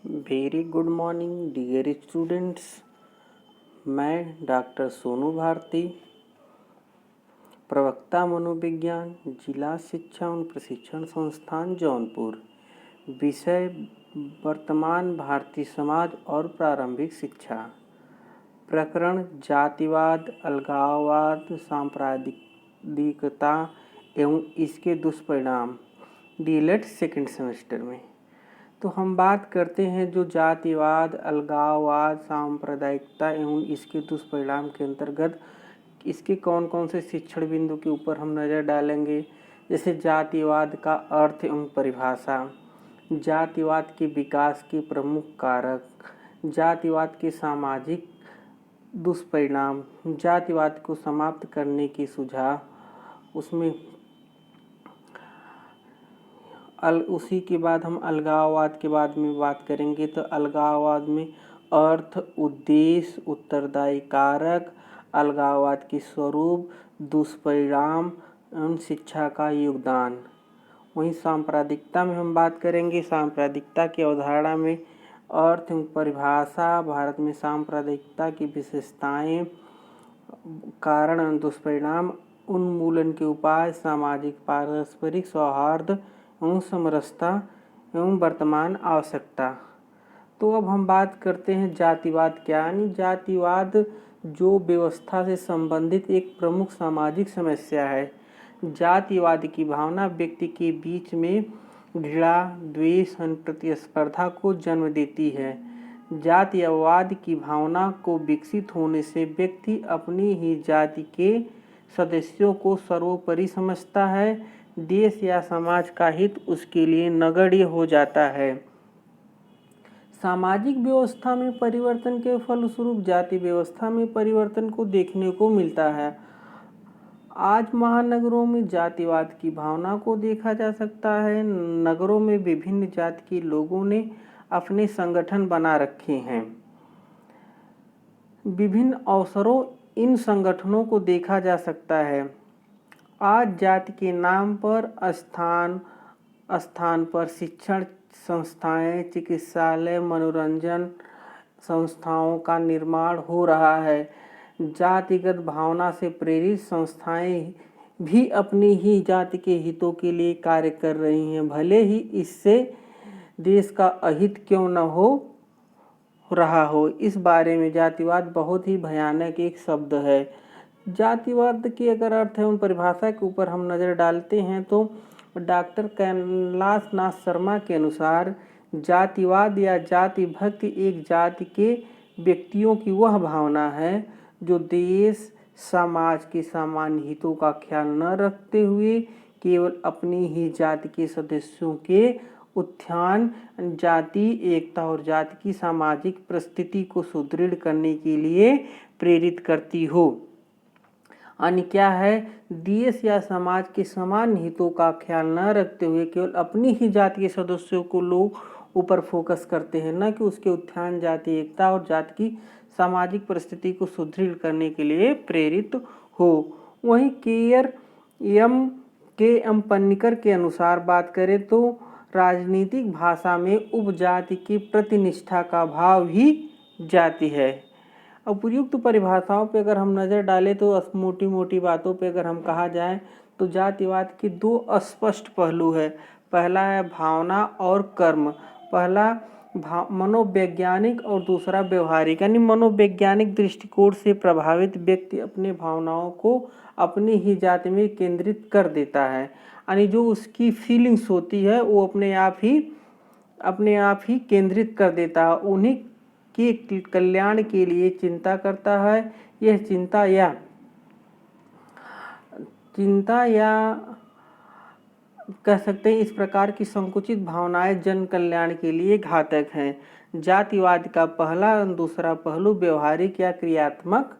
Very good morning dear students. मैं doctor Sonu Bharti, प्रवक्ता मनोविज्ञान, जिला शिक्षा एवं प्रशिक्षण संस्थान जौनपुर। विषय वर्तमान भारतीय समाज और प्रारंभिक शिक्षा। प्रकरण जातिवाद, अलगाववाद, सांप्रदायिकता एवं इसके दुष्परिणाम। डीएलएड सेकेंड सेमेस्टर में तो हम बात करते हैं जो जातिवाद, अलगाववाद, सांप्रदायिकता एवं इसके दुष्परिणाम के अंतर्गत इसके कौन कौन से शिक्षण बिंदु के ऊपर हम नज़र डालेंगे। जैसे जातिवाद का अर्थ एवं परिभाषा, जातिवाद के विकास के प्रमुख कारक, जातिवाद के सामाजिक दुष्परिणाम, जातिवाद को समाप्त करने के सुझाव। उसमें उसी के बाद हम अलगाववाद के बाद में बात करेंगे। तो अलगाववाद में अर्थ, उद्देश्य, उत्तरदायी कारक, अलगाववाद के स्वरूप, दुष्परिणाम एवं शिक्षा का योगदान। वहीं सांप्रदायिकता में हम बात करेंगे। सांप्रदायिकता की अवधारणा में अर्थ एवं परिभाषा, भारत में सांप्रदायिकता की विशेषताएं, कारण एवं दुष्परिणाम, उन्मूलन के उपाय, सामाजिक पारस्परिक सौहार्द एवं समरसता एवं वर्तमान आवश्यकता। तो अब हम बात करते हैं जातिवाद क्या। यानी जातिवाद जो व्यवस्था से संबंधित एक प्रमुख सामाजिक समस्या है। जातिवाद की भावना व्यक्ति के बीच में घृणा, द्वेष एवं प्रतिस्पर्धा को जन्म देती है। जातिवाद की भावना को विकसित होने से व्यक्ति अपनी ही जाति के सदस्यों को सर्वोपरि समझता है। देश या समाज का हित उसके लिए नगण्य हो जाता है। सामाजिक व्यवस्था में परिवर्तन के फलस्वरूप जाति व्यवस्था में परिवर्तन को देखने को मिलता है। आज महानगरों में जातिवाद की भावना को देखा जा सकता है। नगरों में विभिन्न जाति के लोगों ने अपने संगठन बना रखे हैं। विभिन्न अवसरों इन संगठनों को देखा जा सकता है। आज जाति के नाम पर स्थान पर शिक्षण संस्थाएं, चिकित्सालय, मनोरंजन संस्थाओं का निर्माण हो रहा है। जातिगत भावना से प्रेरित संस्थाएं भी अपनी ही जाति के हितों के लिए कार्य कर रही हैं, भले ही इससे देश का अहित क्यों न हो रहा हो। इस बारे में जातिवाद बहुत ही भयानक एक शब्द है। जातिवाद की अगर अर्थ एवं परिभाषा के ऊपर हम नज़र डालते हैं तो डॉक्टर कैलाश नाथ शर्मा के अनुसार जातिवाद या जाति भक्ति एक जाति के व्यक्तियों की वह भावना है जो देश समाज के सामान्य हितों का ख्याल न रखते हुए केवल अपनी ही जाति के सदस्यों के उत्थान, जाति एकता और जाति की सामाजिक परिस्थिति को सुदृढ़ करने के लिए प्रेरित करती हो। अन्य क्या है, देश या समाज के समान हितों का ख्याल न रखते हुए केवल अपनी ही जाति के सदस्यों को लोग ऊपर फोकस करते हैं, न कि उसके उत्थान, जाति एकता और जाति की सामाजिक परिस्थिति को सुदृढ़ करने के लिए प्रेरित हो। वहीं के एम पन्नीकर के अनुसार बात करें तो राजनीतिक भाषा में उपजाति की प्रतिनिष्ठा का भाव ही जाति है। उपयुक्त परिभाषाओं पे अगर हम नज़र डालें तो मोटी मोटी बातों पे अगर हम कहा जाए तो जातिवाद के दो स्पष्ट पहलू है। पहला है भावना और कर्म। पहला मनोवैज्ञानिक और दूसरा व्यवहारिक। यानी मनोवैज्ञानिक दृष्टिकोण से प्रभावित व्यक्ति अपने भावनाओं को अपनी ही जाति में केंद्रित कर देता है। यानी जो उसकी फीलिंग्स होती है वो अपने आप ही केंद्रित कर देता है, उन्हीं के कल्याण के लिए चिंता करता है। यह चिंता या कह सकते हैं इस प्रकार की संकुचित भावनाएं जन कल्याण के लिए घातक हैं। जातिवाद का पहला और दूसरा पहलू व्यवहारिक या क्रियात्मक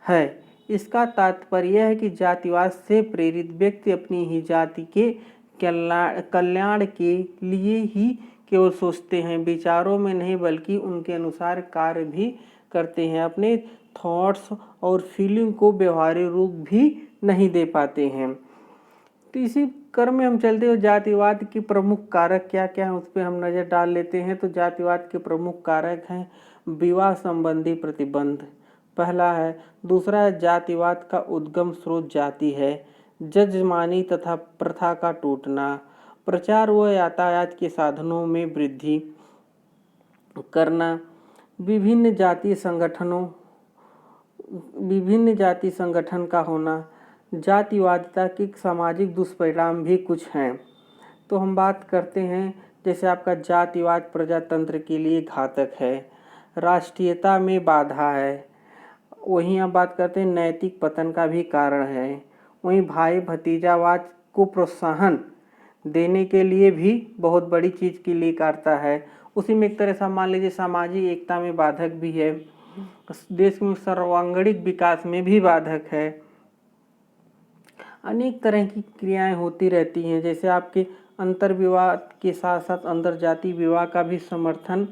है। इसका तात्पर्य है कि जातिवाद से प्रेरित व्यक्ति अपनी ही जाति के कल्याण के लिए ही केवल सोचते हैं, विचारों में नहीं बल्कि उनके अनुसार कार्य भी करते हैं। अपने थॉट्स और फीलिंग को व्यवहारिक रूप भी नहीं दे पाते हैं। तो इसी क्रम में हम चलते हुए जातिवाद की प्रमुख कारक क्या क्या हैं उस पर हम नज़र डाल लेते हैं। तो जातिवाद के प्रमुख कारक हैं विवाह संबंधी प्रतिबंध, पहला है। दूसरा है जातिवाद का उद्गम स्रोत जाति है। जजमानी तथा प्रथा का टूटना, प्रचार व यातायात के साधनों में वृद्धि करना, विभिन्न जाति संगठन का होना। जातिवादिता के सामाजिक दुष्परिणाम भी कुछ हैं। तो हम बात करते हैं, जैसे आपका जातिवाद प्रजातंत्र के लिए घातक है, राष्ट्रीयता में बाधा है। वहीं आप बात करते हैं नैतिक पतन का भी कारण है। वहीं भाई भतीजावाद को प्रोत्साहन देने के लिए भी बहुत बड़ी चीज़ के लिए करता है। उसी में एक तरह से मान लीजिए सामाजिक एकता में बाधक भी है, देश में सर्वांगीण विकास में भी बाधक है। अनेक तरह की क्रियाएं होती रहती हैं, जैसे आपके अंतर विवाह के साथ साथ अंतर जाति विवाह का भी समर्थन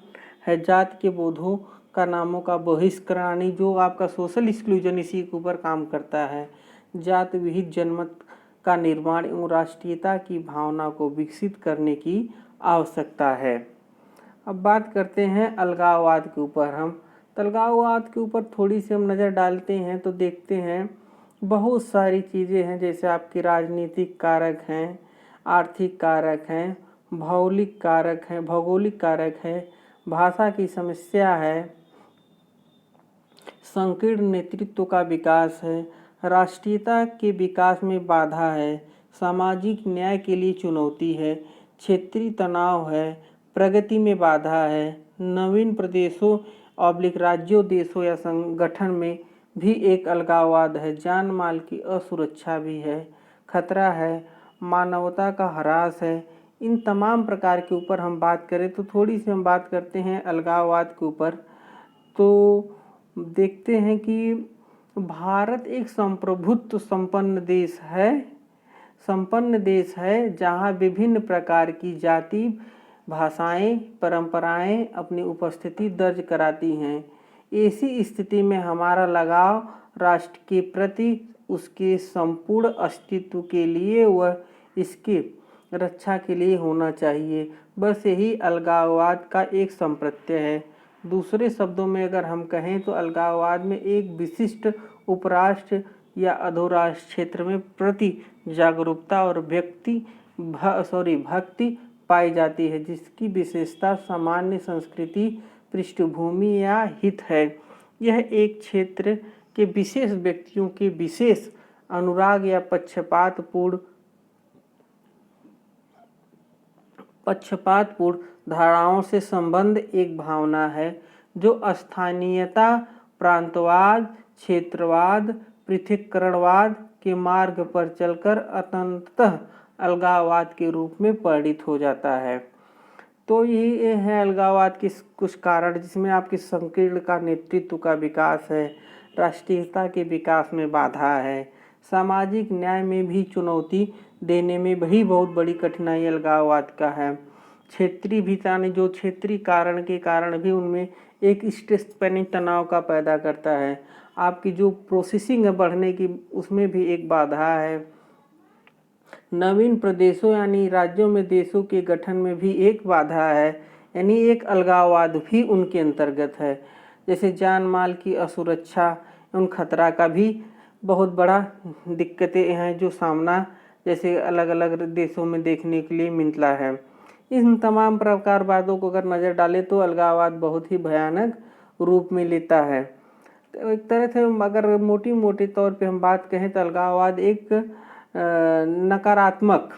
है। जाति के बोधों का नामों का बहिष्करण, जो आपका सोशल एक्सक्लूजन इसी के ऊपर काम करता है। जाति विहित जनमत का निर्माण एवं राष्ट्रीयता की भावना को विकसित करने की आवश्यकता है। अब बात करते हैं अलगाववाद के ऊपर। हम अलगाववाद के ऊपर थोड़ी सी हम नज़र डालते हैं तो देखते हैं बहुत सारी चीज़ें हैं, जैसे आपके राजनीतिक कारक हैं, आर्थिक कारक हैं, भौगोलिक कारक है, भाषा की समस्या है, संकीर्ण नेतृत्व का विकास है, राष्ट्रीयता के विकास में बाधा है, सामाजिक न्याय के लिए चुनौती है, क्षेत्रीय तनाव है, प्रगति में बाधा है, नवीन प्रदेशों राज्यों देशों या संगठन में भी एक अलगाववाद है, जान माल की असुरक्षा भी है, खतरा है, मानवता का ह्रास है। इन तमाम प्रकार के ऊपर हम बात करें तो थोड़ी सी हम बात करते हैं अलगाववाद के ऊपर। तो देखते हैं कि भारत एक संप्रभुत्व संपन्न देश है जहाँ विभिन्न प्रकार की जाति, भाषाएं, परंपराएं अपनी उपस्थिति दर्ज कराती हैं। ऐसी स्थिति में हमारा लगाव राष्ट्र के प्रति उसके संपूर्ण अस्तित्व के लिए व इसकी रक्षा के लिए होना चाहिए। बस यही अलगाववाद का एक संप्रत्यय है। दूसरे शब्दों में अगर हम कहें तो अलगाववाद में एक विशिष्ट उपराष्ट्र या अधोराष्ट्र क्षेत्र में प्रति जागरूकता और भक्ति पाई जाती है, जिसकी विशेषता सामान्य संस्कृति, पृष्ठभूमि या हित है। यह एक क्षेत्र के विशेष व्यक्तियों के विशेष अनुराग या पक्षपातपूर्ण धारणाओं से संबंध एक भावना है जो स्थानीयता, प्रांतवाद, क्षेत्रवाद, पृथक्करणवाद के मार्ग पर चलकर अंततः अलगाववाद के रूप में परिणत हो जाता है। तो ये है अलगाववाद के कुछ कारण, जिसमें आपकी संकीर्ण का नेतृत्व का विकास है, राष्ट्रीयता के विकास में बाधा है, सामाजिक न्याय में भी चुनौती देने में भी बहुत बड़ी कठिनाई अलगाववाद का है। क्षेत्रीय भिन्नता ने जो क्षेत्रीय कारण के कारण भी उनमें एक स्ट्रेस पैनिक तनाव का पैदा करता है। आपकी जो प्रोसेसिंग है बढ़ने की, उसमें भी एक बाधा है। नवीन प्रदेशों यानी राज्यों में देशों के गठन में भी एक बाधा है, यानी एक अलगाववाद भी उनके अंतर्गत है। जैसे जान माल की असुरक्षा, उन खतरा का भी बहुत बड़ा दिक्कतें हैं जो सामना जैसे अलग अलग देशों में देखने के लिए मिलता है। इन तमाम प्रकार बातों को अगर नज़र डालें तो अलगाववाद बहुत ही भयानक रूप में लेता है। तो एक तरह से अगर मोटी तौर पे हम बात कहें तो अलगाववाद एक नकारात्मक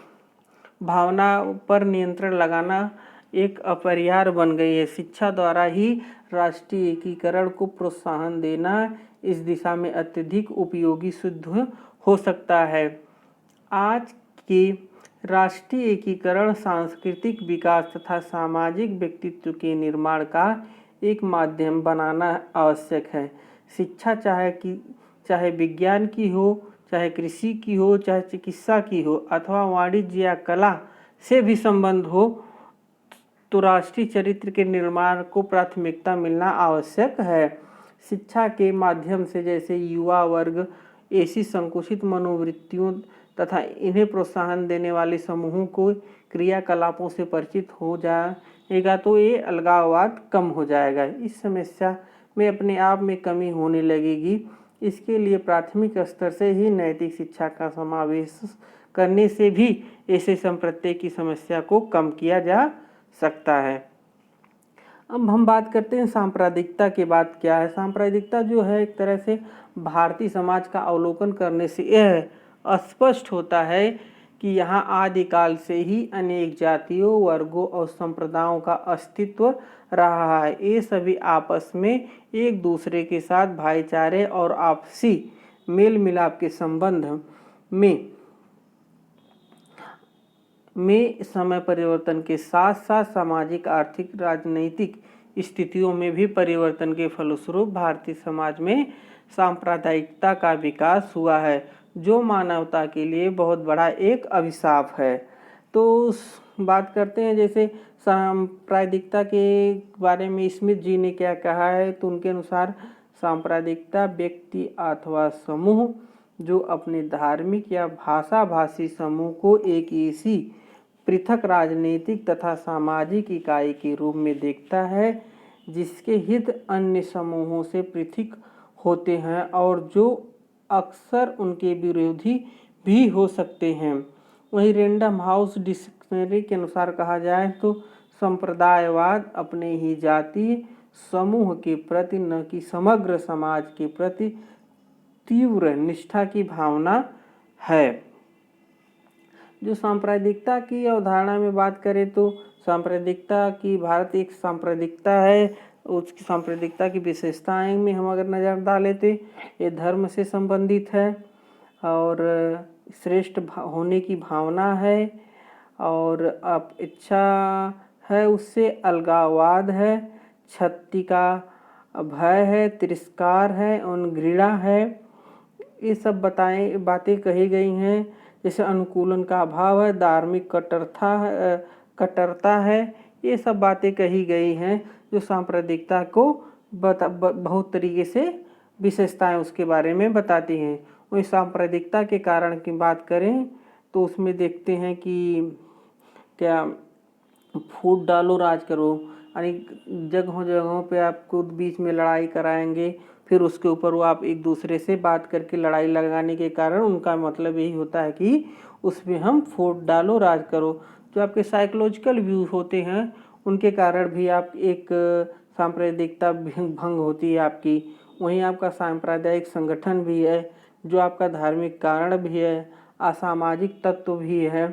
भावना पर नियंत्रण लगाना एक अपरिहार्य बन गई है। शिक्षा द्वारा ही राष्ट्रीय एकीकरण को प्रोत्साहन देना इस दिशा में अत्यधिक उपयोगी सिद्ध हो सकता है। आज की राष्ट्रीय एकीकरण सांस्कृतिक विकास तथा सामाजिक व्यक्तित्व के निर्माण का एक माध्यम बनाना आवश्यक है। शिक्षा चाहे विज्ञान की हो, चाहे कृषि की हो, चाहे चिकित्सा की हो अथवा वाणिज्य या कला से भी संबंध हो, तो राष्ट्रीय चरित्र के निर्माण को प्राथमिकता मिलना आवश्यक है। शिक्षा के माध्यम से जैसे युवा वर्ग ऐसी संकुचित मनोवृत्तियों तथा इन्हें प्रोत्साहन देने वाले समूहों को क्रियाकलापों से परिचित हो जाएगा तो ये अलगाववाद कम हो जाएगा। इस समस्या में अपने आप में कमी होने लगेगी। इसके लिए प्राथमिक स्तर से ही नैतिक शिक्षा का समावेश करने से भी ऐसे संप्रत्यय की समस्या को कम किया जा सकता है। अब हम बात करते हैं सांप्रदायिकता की। बात क्या है? सांप्रदायिकता जो है एक तरह से भारतीय समाज का अवलोकन करने से यह स्पष्ट होता है कि यहाँ आदिकाल से ही अनेक जातियों, वर्गों और संप्रदायों का अस्तित्व रहा है। ये सभी आपस में एक दूसरे के साथ भाईचारे और आपसी मेल मिलाप के संबंध में समय परिवर्तन के साथ साथ सामाजिक, आर्थिक, राजनीतिक स्थितियों में भी परिवर्तन के फलस्वरूप भारतीय समाज में सांप्रदायिकता का विकास हुआ है, जो मानवता के लिए बहुत बड़ा एक अभिशाप है। तो बात करते हैं जैसे सांप्रदायिकता के बारे में स्मिथ जी ने क्या कहा है, तो उनके अनुसार सांप्रदायिकता व्यक्ति अथवा समूह जो अपने धार्मिक या भाषा भाषी समूह को एक ऐसी पृथक राजनीतिक तथा सामाजिक इकाई के रूप में देखता है जिसके हित अन्य समूहों से पृथक होते हैं और जो अक्सर उनके विरोधी भी हो सकते हैं। वहीं रैंडम हाउस डिक्शनरी के अनुसार कहा जाए तो संप्रदायवाद अपने ही जातीय समूह के प्रति न कि समग्र समाज के प्रति तीव्र निष्ठा की भावना है। जो सांप्रदायिकता की अवधारणा में बात करें तो सांप्रदायिकता की भारत एक सांप्रदायिकता है, उसकी सांप्रदायिकता की विशेषताएं में हम अगर नज़र डालें तो ये धर्म से संबंधित है और श्रेष्ठ होने की भावना है और इच्छा है, उससे अलगाववाद है, क्षति का भय है, तिरस्कार है और घृणा है। ये सब बातें कही गई हैं। जैसे अनुकूलन का अभाव है, धार्मिक कट्टरता है, ये सब बातें कही गई हैं जो सांप्रदायिकता को बहुत तरीके से विशेषताएं उसके बारे में बताती हैं। वही सांप्रदायिकता के कारण की बात करें तो उसमें देखते हैं कि क्या फूट डालो राज करो, यानी जगहों जगहों पे आपको बीच में लड़ाई कराएंगे, फिर उसके ऊपर वो आप एक दूसरे से बात करके लड़ाई लगाने के कारण उनका मतलब यही होता है कि उसमें हम फूट डालो राज करो। जो आपके साइकोलॉजिकल व्यू होते हैं उनके कारण भी आप एक सांप्रदायिकता भंग होती है आपकी। वहीं आपका सांप्रदायिक संगठन भी है, जो आपका धार्मिक कारण भी है, असामाजिक तत्व भी है।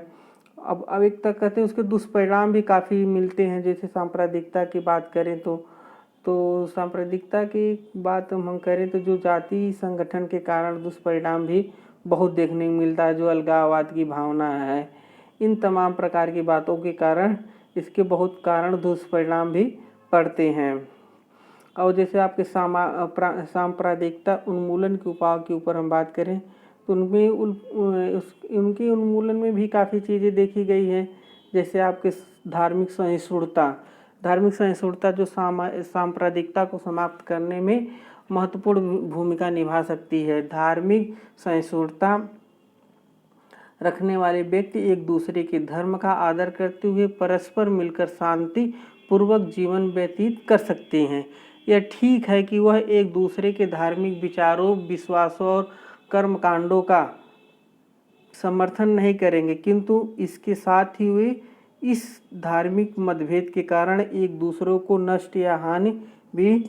अब एक तक कहते हैं उसके दुष्परिणाम भी काफ़ी मिलते हैं। जैसे सांप्रदायिकता की बात करें तो सांप्रदायिकता की बात हम करें तो जो जाति संगठन के कारण दुष्परिणाम भी बहुत देखने को मिलता है, जो अलगाववाद की भावना है। इन तमाम प्रकार की बातों के कारण इसके बहुत कारण दुष्परिणाम भी पड़ते हैं। और जैसे आपके सांप्रदायिकता उन्मूलन के उपाय के ऊपर हम बात करें तो उनमें उनके उन्मूलन में भी काफ़ी चीज़ें देखी गई हैं। जैसे आपके धार्मिक सहिष्णुता जो सांप्रदायिकता को समाप्त करने में महत्वपूर्ण भूमिका निभा सकती है। धार्मिक सहिष्णुता रखने वाले व्यक्ति एक दूसरे के धर्म का आदर करते हुए परस्पर मिलकर शांति पूर्वक जीवन व्यतीत कर सकते हैं। यह ठीक है कि वह एक दूसरे के धार्मिक विचारों, विश्वासों और कर्मकांडों का समर्थन नहीं करेंगे, किंतु इसके साथ ही वे इस धार्मिक मतभेद के कारण एक दूसरे को नष्ट या हानि भी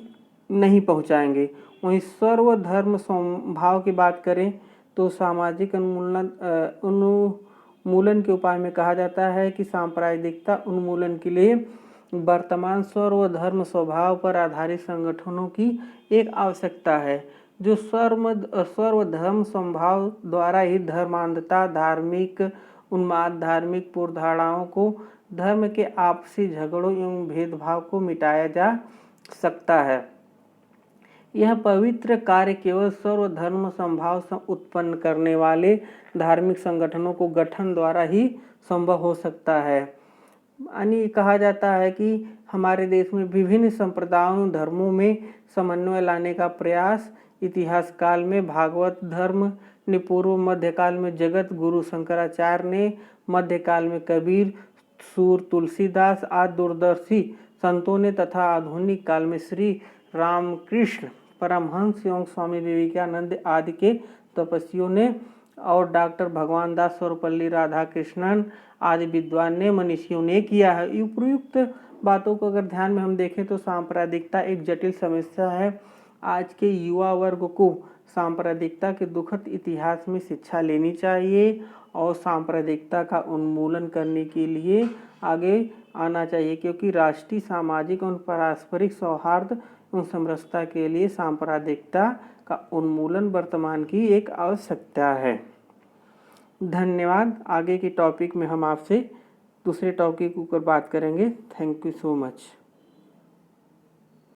नहीं पहुंचाएंगे। वहीं सर्वधर्म समभाव की बात करें तो सामाजिक उन्मूलन के उपाय में कहा जाता है कि सांप्रदायिकता उन्मूलन के लिए वर्तमान सर्वधर्म स्वभाव पर आधारित संगठनों की एक आवश्यकता है, जो सर्वधर्म समभाव द्वारा ही धर्मांधता, धार्मिक उन्माद, धार्मिक पूर्वधारणाओं को, धर्म के आपसी झगड़ों एवं भेदभाव को मिटाया जा सकता है। यह पवित्र कार्य केवल सर्वधर्म समभाव उत्पन्न करने वाले धार्मिक संगठनों को गठन द्वारा ही संभव हो सकता है। यानी कहा जाता है कि हमारे देश में विभिन्न संप्रदायों, धर्मों में समन्वय लाने का प्रयास इतिहास काल में भागवत धर्म, ने पूर्व मध्यकाल में जगत गुरु शंकराचार्य ने, मध्यकाल में कबीर, सूर तुलसीदास आदि दूरदर्शी संतों ने तथा आधुनिक काल में श्री रामकृष्ण परमहंस एवं स्वामी विवेकानंद आदि के तपस्वियों ने और डॉक्टर भगवान दास सर्वपल्ली राधाकृष्णन आदि विद्वान ने मनीषियों ने किया है। उपयुक्त बातों को अगर ध्यान में हम देखें तो सांप्रदायिकता एक जटिल समस्या है। आज के युवा वर्ग को सांप्रदायिकता के दुखद इतिहास में शिक्षा लेनी चाहिए और सांप्रदायिकता का उन्मूलन करने के लिए आगे आना चाहिए, क्योंकि राष्ट्रीय सामाजिक और पारस्परिक सौहार्द एवं समरसता के लिए सांप्रदायिकता का उन्मूलन वर्तमान की एक आवश्यकता है। धन्यवाद। आगे के टॉपिक में हम आपसे दूसरे टॉपिक के ऊपर बात करेंगे। Thank you so much.